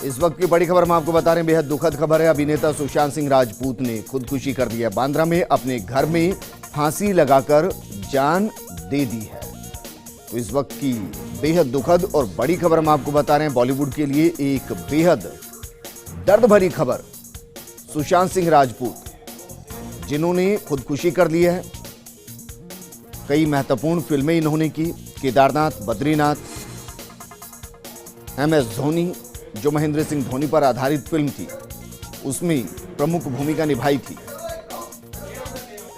इस वक्त की बड़ी खबर हम आपको बता रहे हैं, बेहद दुखद खबर है। अभिनेता सुशांत सिंह राजपूत ने खुदकुशी कर ली है। बांद्रा में अपने घर में फांसी लगाकर जान दे दी है। तो इस वक्त की बेहद दुखद और बड़ी खबर हम आपको बता रहे हैं। बॉलीवुड के लिए एक बेहद दर्द भरी खबर। सुशांत सिंह राजपूत जिन्होंने खुदकुशी कर ली है। कई महत्वपूर्ण फिल्में इन्होंने की, केदारनाथ, बद्रीनाथ, MS धोनी, जो महेंद्र सिंह धोनी पर आधारित फिल्म थी, उसमें प्रमुख भूमिका निभाई थी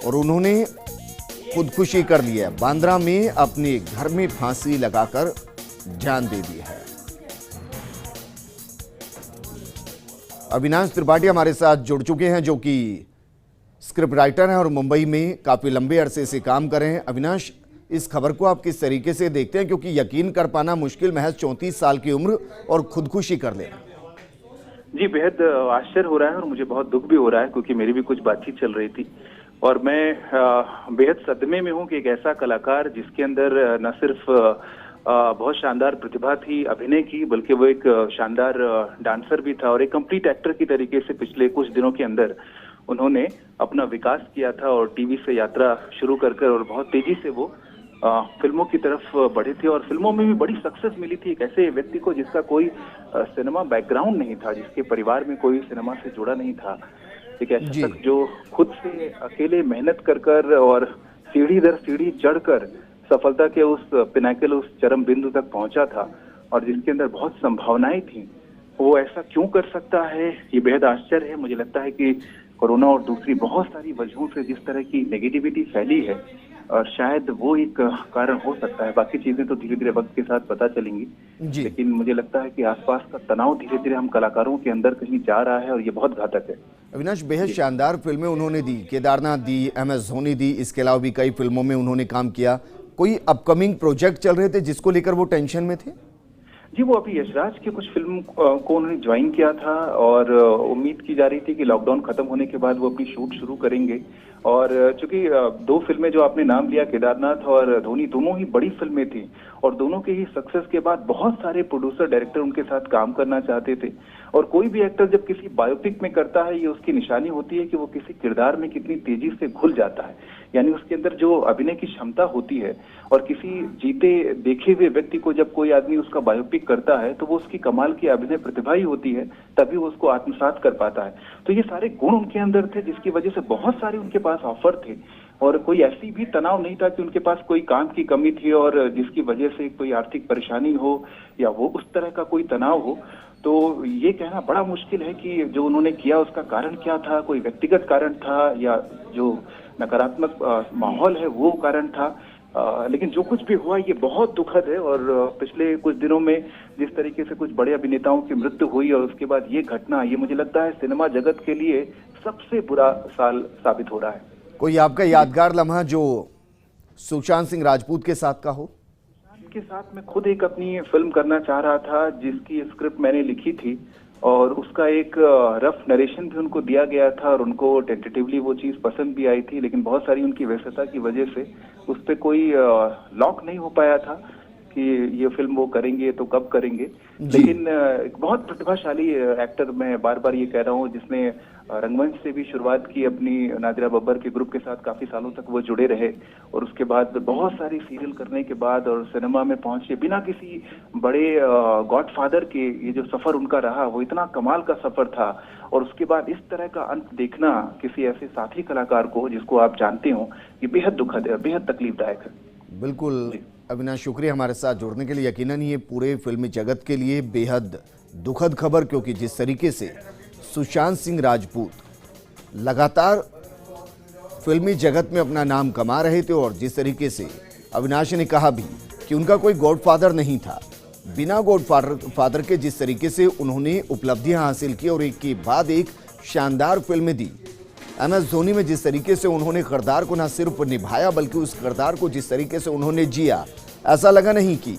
और उन्होंने खुदकुशी कर ली है। बांद्रा में अपने घर में फांसी लगाकर जान दे दी है। अविनाश त्रिपाठी हमारे साथ जुड़ चुके हैं, जो कि स्क्रिप्ट राइटर हैं और मुंबई में काफी लंबे अरसे से काम कर रहे हैं। अविनाश, इस खबर को आप किस तरीके से देखते हैं, क्योंकि यकीन कर पाना मुश्किल, महज 34 साल की उम्र और खुदकुशी कर लेना। जी, बेहद आश्चर्य हो रहा है और मुझे बहुत दुख भी हो रहा है, क्योंकि मेरी भी कुछ बातचीत चल रही थी और मैं बेहद सदमे में हूं कि एक ऐसा कलाकार जिसके अंदर न सिर्फ बहुत शानदार प्रतिभा थी अभिनय की, बल्कि वो एक शानदार डांसर भी था और एक कंप्लीट एक्टर की तरीके से पिछले कुछ दिनों के अंदर उन्होंने अपना विकास किया था और टीवी से यात्रा शुरू कर और बहुत तेजी से वो फिल्मों की तरफ बढ़े थे और फिल्मों में भी बड़ी सक्सेस मिली थी। एक ऐसे व्यक्ति को जिसका कोई सिनेमा बैकग्राउंड नहीं था, जिसके परिवार में कोई सिनेमा से जुड़ा नहीं था, एक ऐसा शख्स जो खुद से अकेले मेहनत कर और सीढ़ी दर सीढ़ी चढ़कर सफलता के उस पिनाकल, उस चरम बिंदु तक पहुंचा था और जिसके अंदर बहुत संभावनाएं थी। वो ऐसा क्यों कर सकता है, ये बेहद आश्चर्य है। मुझे लगता है कि कोरोना और दूसरी बहुत सारी वजहों से जिस तरह की नेगेटिविटी फैली है, और शायद वो एक कारण हो सकता है। बाकी चीजें तो धीरे धीरे वक्त के साथ पता चलेंगी, लेकिन मुझे लगता है कि आसपास का तनाव धीरे धीरे हम कलाकारों के अंदर कहीं जा रहा है और ये बहुत घातक है। अविनाश, बेहद शानदार फिल्में उन्होंने दी, केदारनाथ दी, MS धोनी दी, इसके अलावा भी कई फिल्मों में उन्होंने काम किया। कोई अपकमिंग प्रोजेक्ट चल रहे थे जिसको लेकर वो टेंशन में थे? जी, वो अभी यशराज की कुछ फिल्म को उन्होंने ज्वाइन किया था और उम्मीद की जा रही थी कि लॉकडाउन खत्म होने के बाद वो अपनी शूट शुरू करेंगे। और चूंकि दो फिल्में जो आपने नाम लिया, केदारनाथ और धोनी, दोनों ही बड़ी फिल्में थी और दोनों के ही सक्सेस के बाद बहुत सारे प्रोड्यूसर, डायरेक्टर उनके साथ काम करना चाहते थे। और कोई भी एक्टर जब किसी बायोपिक में करता है, ये उसकी निशानी होती है कि वो किसी किरदार में कितनी तेजी से घुल जाता है, यानी उसके अंदर जो अभिनय की क्षमता होती है। और किसी जीते देखे हुए व्यक्ति को जब कोई आदमी उसका बायोपिक करता है तो वो उसकी कमाल की अभिनय प्रतिभा ही होती है, तभी वो उसको आत्मसात कर पाता है। तो ये सारे गुण उनके अंदर थे, जिसकी वजह से बहुत सारे उनके पास ऑफर थे और कोई ऐसी भी तनाव नहीं था कि उनके पास कोई काम की कमी थी और जिसकी वजह से कोई आर्थिक परेशानी हो या वो उस तरह का कोई तनाव हो। तो ये कहना बड़ा मुश्किल है कि जो उन्होंने किया उसका कारण क्या था, कोई व्यक्तिगत कारण था या जो नकारात्मक माहौल है वो कारण था। लेकिन जो कुछ भी हुआ ये बहुत दुखद है और पिछले कुछ दिनों में जिस तरीके से कुछ बड़े अभिनेताओं की मृत्यु हुई और उसके बाद ये घटना, ये मुझे लगता है सिनेमा जगत के लिए सबसे बुरा साल साबित हो रहा है। कोई आपका यादगार लम्हा जो सुशांत सिंह राजपूत के साथ का हो? के साथ मैं खुद एक अपनी फिल्म करना चाह रहा था, जिसकी स्क्रिप्ट मैंने लिखी थी और उसका एक रफ नरेशन भी उनको दिया गया था और उनको टेंटेटिवली वो चीज पसंद भी आई थी, लेकिन बहुत सारी उनकी व्यस्तता की वजह से उस पर कोई लॉक नहीं हो पाया था कि ये फिल्म वो करेंगे तो कब करेंगे। लेकिन एक बहुत प्रतिभाशाली एक्टर, मैं बार बार ये कह रहा हूँ, जिसने रंगमंच से भी शुरुआत की अपनी, नादिरा बब्बर के ग्रुप के साथ काफी सालों तक वो जुड़े रहे और उसके बाद बहुत सारी सीरियल करने के बाद और सिनेमा में पहुंचे बिना किसी बड़े गॉडफादर के, ये जो सफर उनका रहा वो इतना कमाल का सफर था। और उसके बाद इस तरह का अंत देखना किसी ऐसे साथी कलाकार को जिसको आप जानते हो, ये बेहद दुखद है, बेहद तकलीफदायक है। बिल्कुल अविनाश, शुक्रिया हमारे साथ जुड़ने के लिए। यकीनन ये पूरे फिल्मी जगत के लिए बेहद दुखद खबर, क्योंकि जिस तरीके से सुशांत सिंह राजपूत लगातार फिल्मी जगत में अपना नाम कमा रहे थे और जिस तरीके से अविनाश ने कहा भी कि उनका कोई गॉडफादर नहीं था, बिना गॉडफादर के जिस तरीके से उन्होंने उपलब्धियां हासिल की और एक के बाद एक शानदार फिल्में दी। MS धोनी में जिस तरीके से उन्होंने किरदार को न सिर्फ निभाया, बल्कि उस किरदार को जिस तरीके से उन्होंने जिया, ऐसा लगा नहीं कि